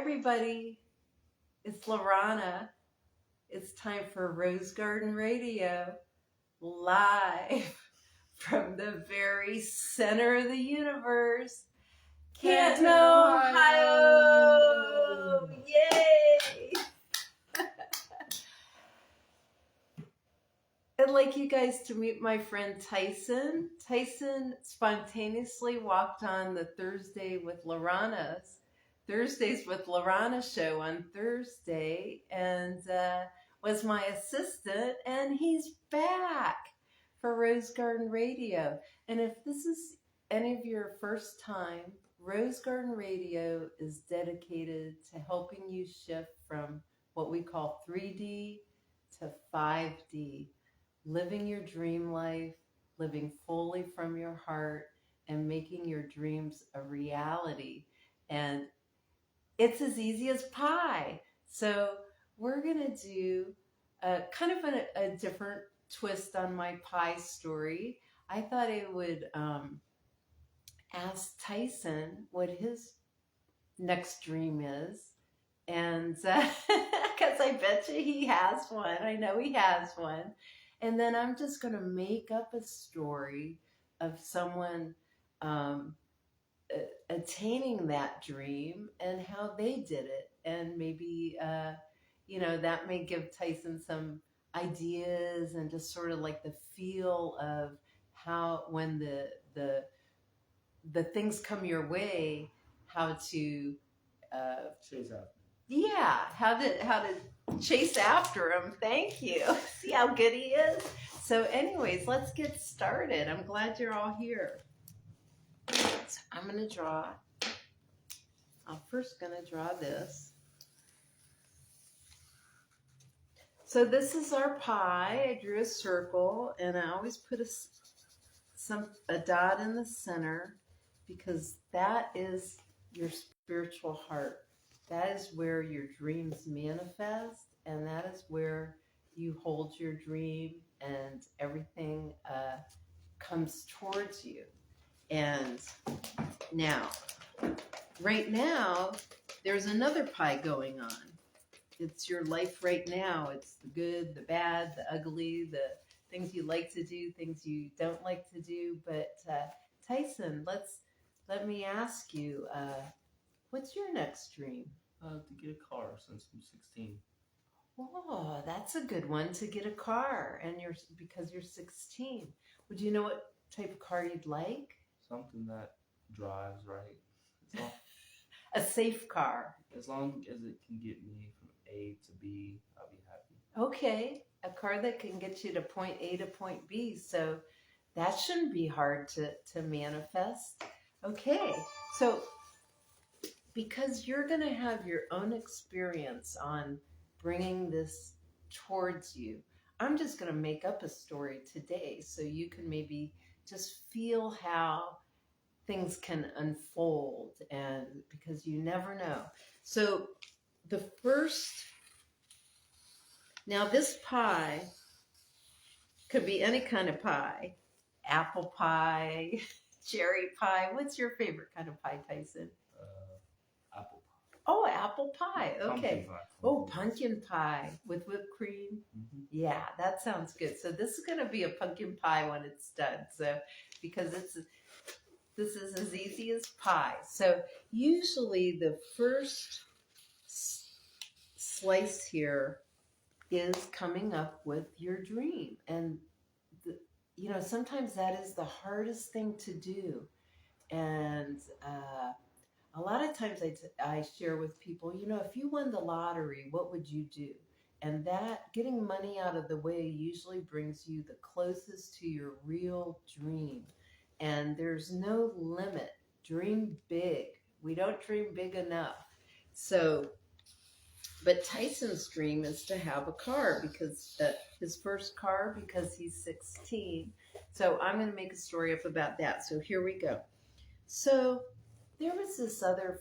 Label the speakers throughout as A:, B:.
A: everybody. It's Lorana. It's time for Rose Garden Radio, live from the very center of the universe, Canton, Ohio. Yay! I'd like you guys to meet my friend Tyson. Tyson spontaneously walked on the Thursdays with Lorana show on Thursday and was my assistant, and he's back for Rose Garden Radio. And if this is any of your first time, Rose Garden Radio is dedicated to helping you shift from what we call 3D to 5D. Living your dream life, living fully from your heart, and making your dreams a reality. And it's as easy as pie. So we're going to do kind of a different twist on my pie story. I thought I would ask Tyson what his next dream is. And because I bet you he has one. I know he has one. And then I'm just going to make up a story of someone attaining that dream and how they did it. And maybe, that may give Tyson some ideas and just sort of like the feel of how, when the things come your way, how to
B: chase after.
A: Yeah, how to chase after him. Thank you. See how good he is? So anyways, let's get started. I'm glad you're all here. So I'm going to draw. I'm first going to draw this. So this is our pie. I drew a circle, and I always put a dot in the center because that is your spiritual heart. That is where your dreams manifest, and that is where you hold your dream and everything comes towards you. And now, right now, there's another pie going on. It's your life right now. It's the good, the bad, the ugly, the things you like to do, things you don't like to do. But Tyson, let me ask you, what's your next dream?
B: To get a car since I'm 16.
A: Oh, that's a good one, to get a car, and because you're 16. Would you know what type of car you'd like?
B: Something that drives right.
A: A safe car.
B: As long as it can get me from A to B, I'll be happy.
A: Okay, a car that can get you to point A to point B. So that shouldn't be hard to manifest. Okay, so because you're going to have your own experience on bringing this towards you, I'm just going to make up a story today so you can maybe just feel how things can unfold, and because you never know. So now this pie could be any kind of pie. Apple pie, cherry pie. What's your favorite kind of pie, Tyson?
B: Apple pie.
A: Oh, apple pie. Okay.
B: Pumpkin pie.
A: Pumpkin pie with whipped cream.
B: Mm-hmm.
A: Yeah, that sounds good. So this is going to be a pumpkin pie when it's done. So because this is as easy as pie. So usually the first slice here is coming up with your dream. And sometimes that is the hardest thing to do. And a lot of times I share with people, if you won the lottery, what would you do? And that getting money out of the way usually brings you the closest to your real dream. And there's no limit. Dream big. We don't dream big enough. So, but Tyson's dream is to have a car, because his first car, because he's 16. So I'm going to make a story up about that. So here we go. So there was this other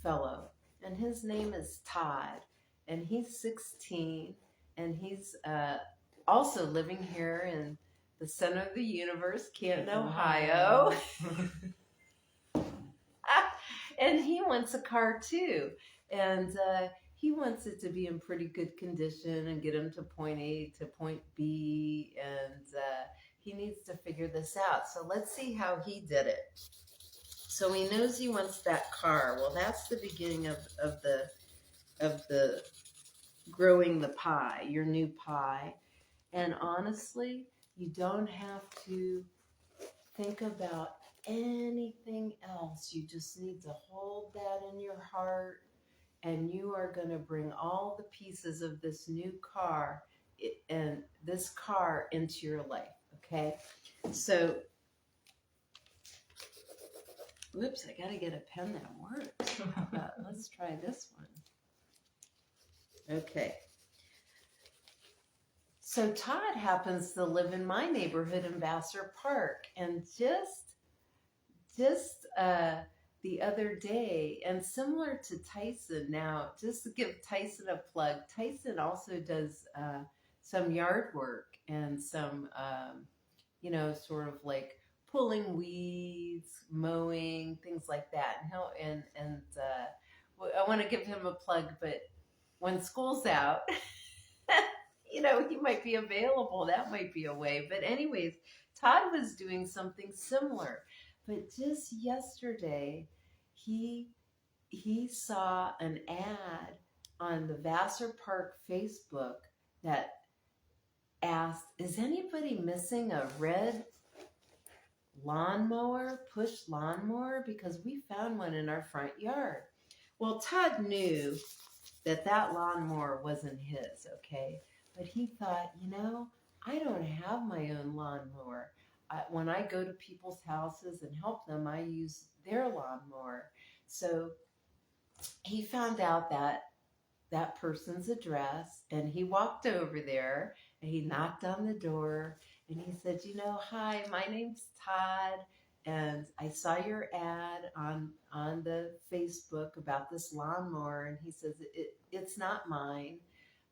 A: fellow, and his name is Todd, and he's 16, and he's also living here in the center of the universe, Canton, Ohio. and he wants a car too. And he wants it to be in pretty good condition and get him to point A to point B. And he needs to figure this out. So let's see how he did it. So he knows he wants that car. Well, that's the beginning of the growing the pie, your new pie. And honestly, you don't have to think about anything else. You just need to hold that in your heart, and you are going to bring all the pieces of this new car and this car into your life. Okay. So, whoops, I got to get a pen that works. Let's try this one. Okay. So Todd happens to live in my neighborhood in Vassar Park, and just the other day, and similar to Tyson. Now, just to give Tyson a plug, Tyson also does some yard work and some, sort of like pulling weeds, mowing, things like that. And I want to give him a plug, but when school's out. He might be available. That might be a way. But anyways, Todd was doing something similar. But just yesterday, he saw an ad on the Vassar Park Facebook that asked, is anybody missing a red lawnmower, push lawnmower? Because we found one in our front yard. Well, Todd knew that lawnmower wasn't his, okay? But he thought, I don't have my own lawnmower. When I go to people's houses and help them, I use their lawnmower. So he found out that person's address, and he walked over there, and he knocked on the door, and he said, hi, my name's Todd, and I saw your ad on the Facebook about this lawnmower. And he says, it's not mine.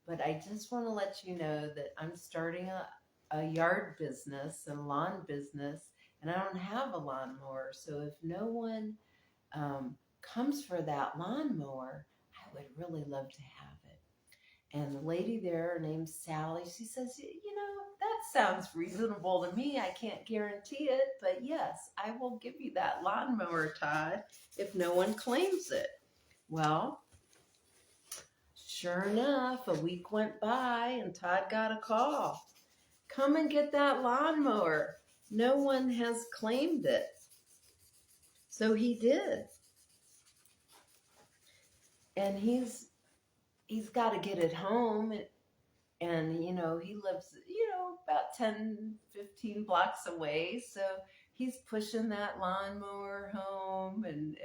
A: But I just want to let you know that I'm starting a yard business and lawn business, and I don't have a lawnmower. So if no one comes for that lawnmower, I would really love to have it. And the lady there named Sally, she says, that sounds reasonable to me. I can't guarantee it, but yes, I will give you that lawnmower, Todd, if no one claims it. Well, sure enough, a week went by and Todd got a call. Come and get that lawnmower. No one has claimed it. So he did. And he's got to get it home. And, he lives, about 10, 15 blocks away. So he's pushing that lawnmower home, and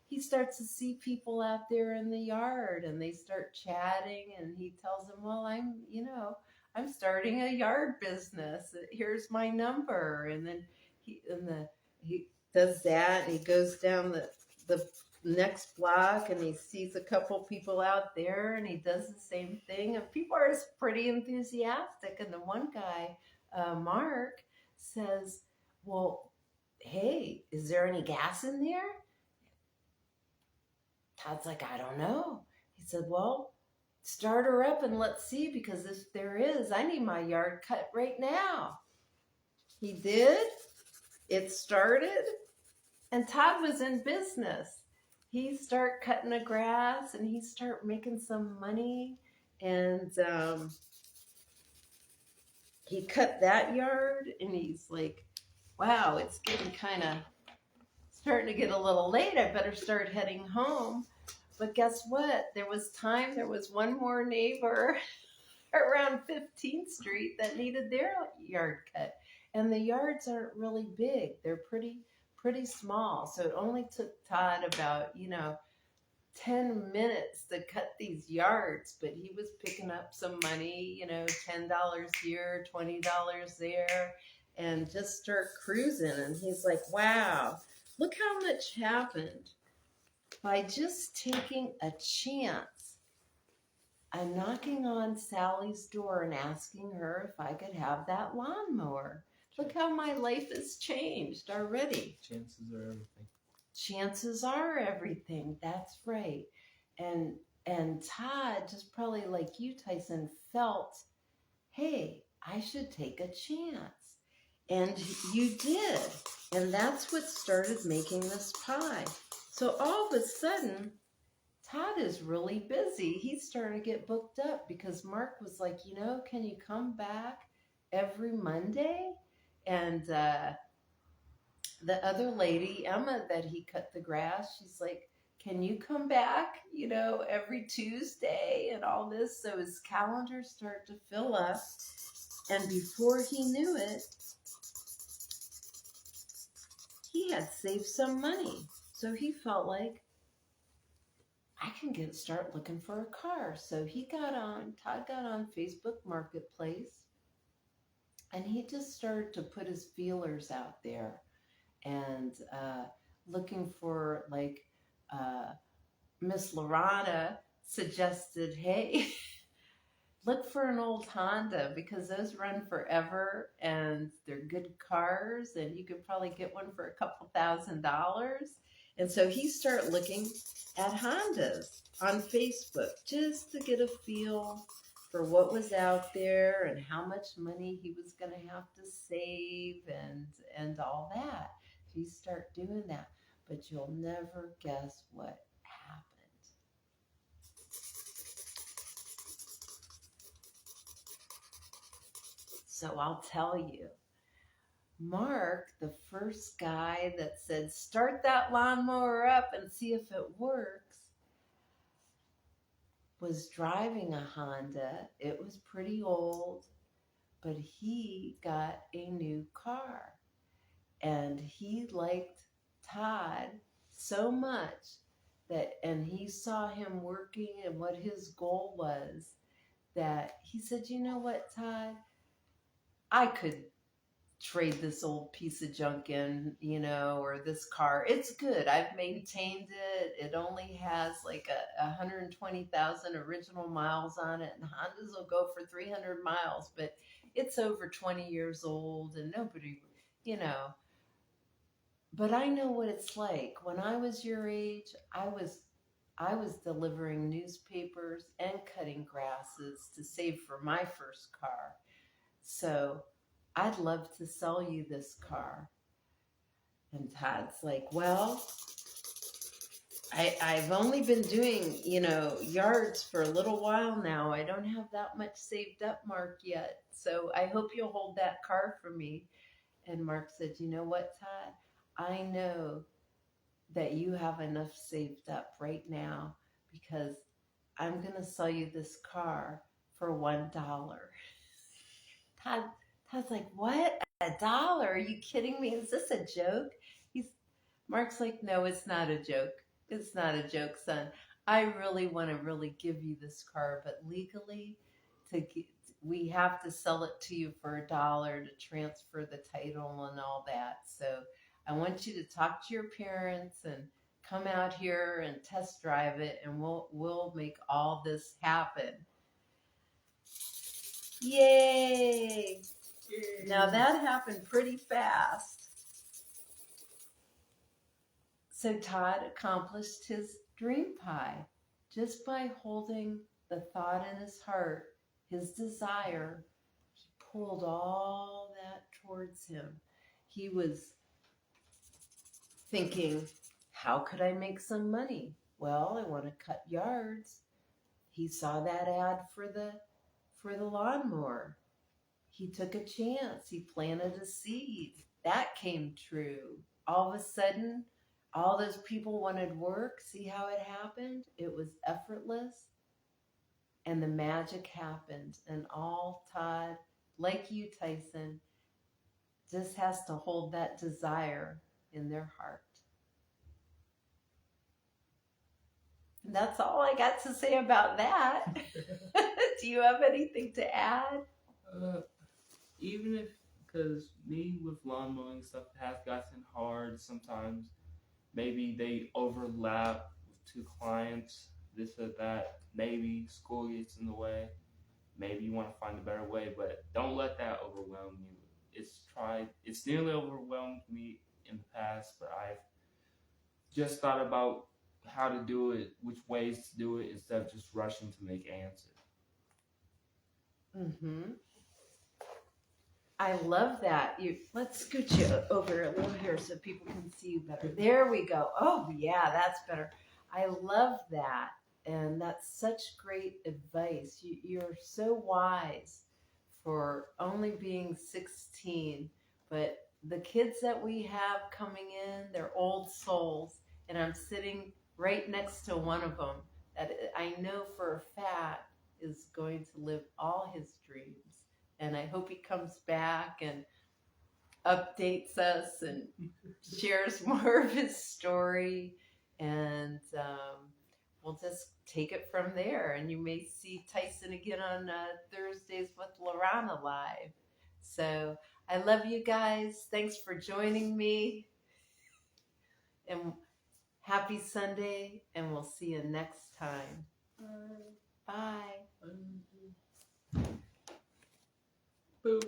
A: he starts to see people out there in the yard, and they start chatting, and he tells them, well, I'm starting a yard business. Here's my number. And then he does that, and he goes down the next block, and he sees a couple people out there, and he does the same thing, and people are pretty enthusiastic. And the one guy, Mark, says, well, hey, is there any gas in there? Todd's like, I don't know. He said, well, start her up and let's see, because if there is, I need my yard cut right now. He did. It started, and Todd was in business. He start cutting the grass, and he start making some money, and he cut that yard, and he's like, wow, it's getting starting to get a little late. I better start heading home. But guess what? There was one more neighbor around 15th Street that needed their yard cut. And the yards aren't really big. They're pretty small. So it only took Todd about, 10 minutes to cut these yards, but he was picking up some money, $10 here, $20 there, and just start cruising. And he's like, wow, look how much happened by just taking a chance. I'm knocking on Sally's door and asking her if I could have that lawnmower. Look how my life has changed already.
B: Chances are everything.
A: chances are everything. That's right. And and Todd, just probably like you, Tyson, felt, hey, I should take a chance. And you did. And that's what started making this pie. So all of a sudden, Todd is really busy. He started to get booked up because Mark was like, can you come back every Monday? And the other lady, Emma, that he cut the grass, she's like, can you come back, every Tuesday and all this? So his calendar started to fill up. And before he knew it, he had saved some money. So he felt like, I can start looking for a car. So Todd got on Facebook Marketplace, and he just started to put his feelers out there and looking for, like, uh, Miss Lorana suggested, hey, look for an old Honda because those run forever and they're good cars and you could probably get one for a couple $1,000s. And so he started looking at Hondas on Facebook just to get a feel for what was out there and how much money he was going to have to save and all that. If you start doing that, but you'll never guess what happened. So I'll tell you. Mark, the first guy that said, start that lawnmower up and see if it works, was driving a Honda. It was pretty old, but he got a new car. And he liked Todd so much and he saw him working and what his goal was, that he said, you know what, Todd? I could trade this old piece of junk in, or this car. It's good. I've maintained it. It only has like 120,000 original miles on it, and Hondas will go for 300 miles, but it's over 20 years old and nobody, you know. But I know what it's like. When I was your age, I was delivering newspapers and cutting grasses to save for my first car. So I'd love to sell you this car. And Todd's like, well, I've only been doing, yards for a little while now. I don't have that much saved up, Mark, yet. So I hope you'll hold that car for me. And Mark said, you know what, Todd? I know that you have enough saved up right now because I'm going to sell you this car for $1. Todd, Todd's like, what? $1? Are you kidding me? Is this a joke? He's Mark's like, no, it's not a joke. It's not a joke, son. I really want to really give you this car, but legally, to get, we have to sell it to you for $1 to transfer the title and all that. So I want you to talk to your parents and come out here and test drive it, and we'll make all this happen. Yay! Now that happened pretty fast. So Todd accomplished his dream pie just by holding the thought in his heart, his desire. He pulled all that towards him. He was thinking, how could I make some money? Well, I want to cut yards. He saw that ad for the lawnmower. He took a chance. He planted a seed. That came true. All of a sudden, all those people wanted work. See how it happened? It was effortless. And the magic happened. And all Todd, like you, Tyson, just has to hold that desire in their heart. And that's all I got to say about that. Do you have anything to add?
B: Even if, because me with lawn mowing stuff has gotten hard sometimes. Maybe they overlap with two clients, this or that. Maybe school gets in the way. Maybe you want to find a better way, but don't let that overwhelm you. It's nearly overwhelmed me in the past, but I've just thought about how to do it, which ways to do it, instead of just rushing to make answers.
A: Mm-hmm. I love that. Let's scoot you over a little here so people can see you better. There we go. Oh yeah, that's better. I love that, and that's such great advice. You're so wise for only being 16, but the kids that we have coming in, they're old souls, and I'm sitting right next to one of them that I know for a fact is going to live all his dreams. And I hope he comes back and updates us and shares more of his story. And we'll just take it from there. And you may see Tyson again on Thursdays with Lorana Live. So I love you guys. Thanks for joining me. And happy Sunday. And we'll see you next time. Bye.
B: Boop.